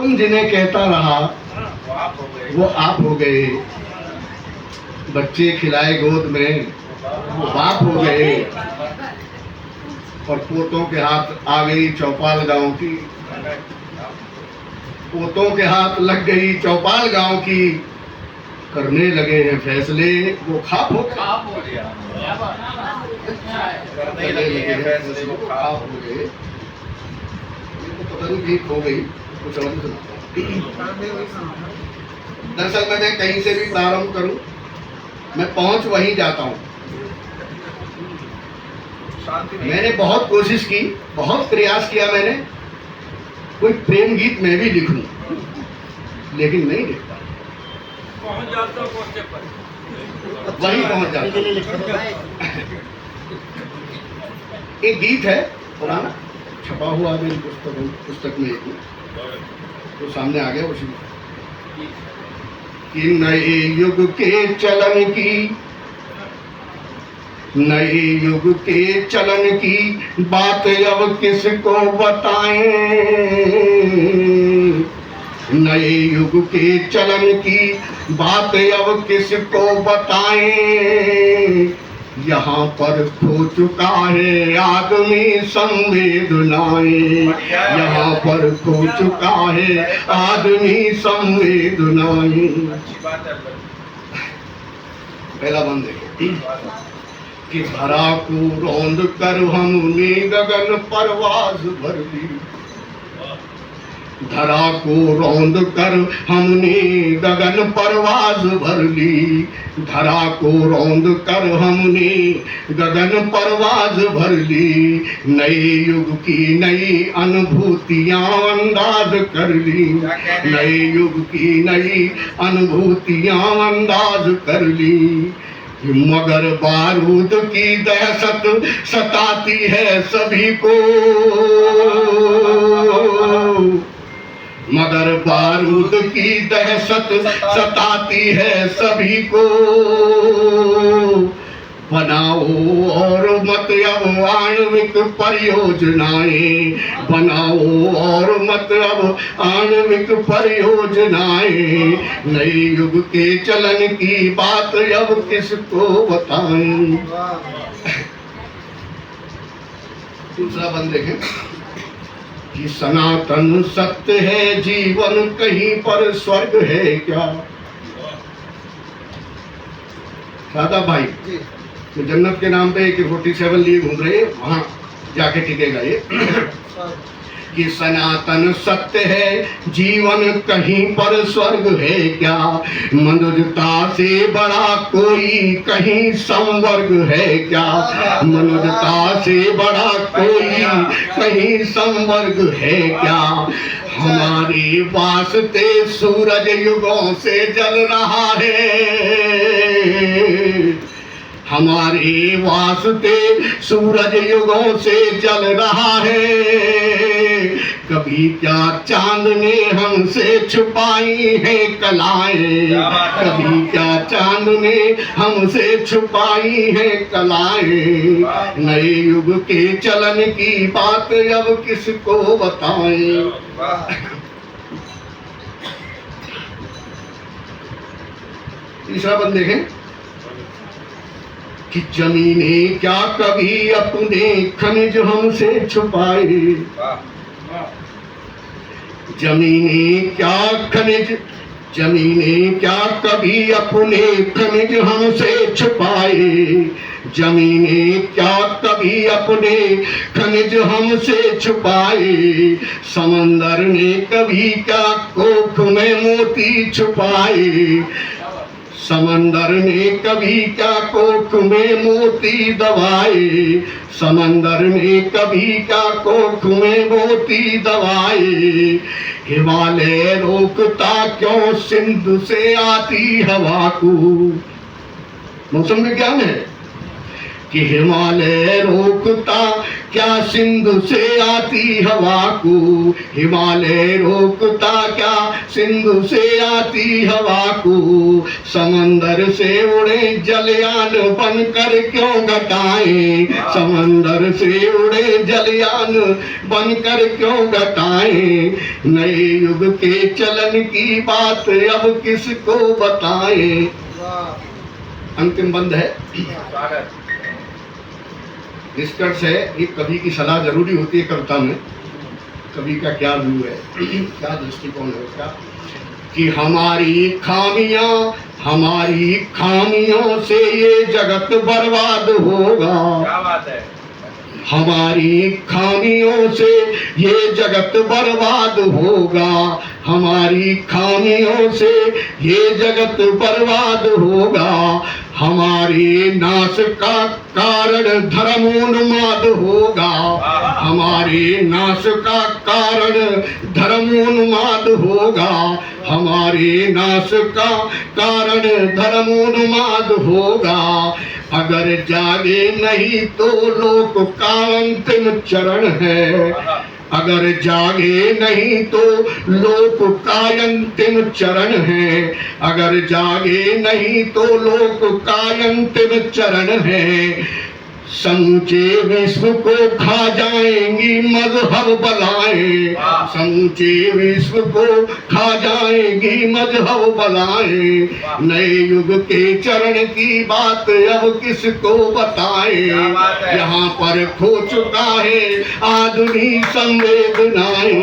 तुम जिन्हें कहता रहा वो आप हो गए, बच्चे खिलाए गोद में वो बाप हो गए, और पोतों के हाथ आ गई चौपाल गांव की, पोतों के हाथ लग गई चौपाल गांव की, करने लगे हैं फैसले वो खाप हो गए, करने लगे हैं फैसले वो खाप हो गए। ये तो पता नहीं ठीक हो गई, कुछ और सुना। दरअसल मैं कहीं से भी प्रारंभ करूं, मैं पहुंच वहीं जाता हूं। मैंने बहुत कोशिश की, बहुत प्रयास किया मैंने, कोई प्रेम गीत मैं भी लिखूं, लेकिन नहीं लिख पाया। पहुंच जाता वहीं पहुंच जाता। एक गीत है पुराना, छपा हुआ मेरी पुस्तक में, एक तो सामने आ गया उसी कि नए युग के चलन की, नए युग के चलन की बात अब किसको बताएं, नए युग के चलन की बात अब किसको बताएं, यहाँ पर खो चुका है आदमी संवेदनाएं, यहाँ पर खो चुका है आदमी संवेदनाएं। पहला बंद देखिए कि धरा को रौंद कर हमने गगन परवाज भर ली, धरा को रौंद कर हमने गगन परवाज भर ली, धरा को रौंद कर हमने गगन परवाज भर ली, नए युग की नई अनुभूतियां अंदाज कर ली, नए युग की नई अनुभूतियां अंदाज कर ली, मगर बारूद की दहशत सताती है सभी को, मगर बारूद की दहशत सताती है सभी को, बनाओ और मत अब आणविक परियोजनाएं, बनाओ और मत अब आणविक परियोजनाएं, नए युग के चलन की बात अब किसको बताएं। दूसरा बंद देखें कि सनातन सत्य है जीवन कहीं पर स्वर्ग है क्या। दादा भाई तो जन्नत के नाम पे AK-47 लिए घूम रहे, वहां जाके टिकेगा ये कि सनातन सत्य है जीवन कहीं पर स्वर्ग है क्या, मनुष्यता से बड़ा कोई कहीं संवर्ग है क्या, मनुष्यता से बड़ा कोई कहीं संवर्ग है क्या, हमारे वास्ते सूरज युगों से जल रहा है, हमारे वास्ते सूरज युगों से जल रहा है, कभी क्या चांद ने हमसे छुपाई है कलाएं, कभी क्या चांद ने हमसे छुपाई है कलाएं, नए युग के चलन की बात अब किसको बताएं। तीसरा बंद देखें कि जमीनें क्या कभी अपने खनिज हमसे छुपाए, जमीनें क्या खनिज, जमीनें क्या कभी अपने खनिज हमसे छुपाए, जमीनें क्या कभी अपने खनिज हमसे छुपाए, समंदर ने कभी क्या कोख में मोती छुपाए, समंदर ने कभी क्या कोख में मोती दबाए, समंदर ने कभी क्या कोख में मोती दबाए, हिमालय रोकता क्यों सिंधु से आती हवा को। मौसम विज्ञान है कि हिमालय रोकता क्या सिंधु से आती हवा को, हिमालय रोकता क्या सिंधु से आती हवा को, समंदर से उड़े जलयान बनकर क्यों घटाएं, समंदर से उड़े जलयान बनकर क्यों घटाएं, नए युग के चलन की बात अब किसको बताएं। अंतिम बंद है, निष्कर्ष है, एक कवि की सलाह जरूरी होती है कविता में। कवि का क्या व्यू है, क्या दृष्टिकोण है उसका, कि हमारी खामियों से ये जगत बर्बाद होगा। क्या बात है। हमारी खामियों से ये जगत बर्बाद होगा, हमारी खामियों से ये जगत बर्बाद होगा, हमारे नाश का कारण धर्मोन्माद होगा, हमारे नाश का कारण धर्मोन्माद होगा, हमारे नाश का कारण धर्मोन्माद होगा। अगर जागे नहीं तो लोक का अंतिम चरण है, अगर जागे नहीं तो लोक का अंतिम चरण है, अगर जागे नहीं तो लोक का अंतिम चरण है। समूचे विश्व को खा जाएंगी मजहब बलाएं, समूचे विश्व को खा जाएंगी मजहब बलाएं, नए युग के चरण की बात अब किसको बताएं। यहाँ पर खो चुका है आधुनिक संवेदनाएं।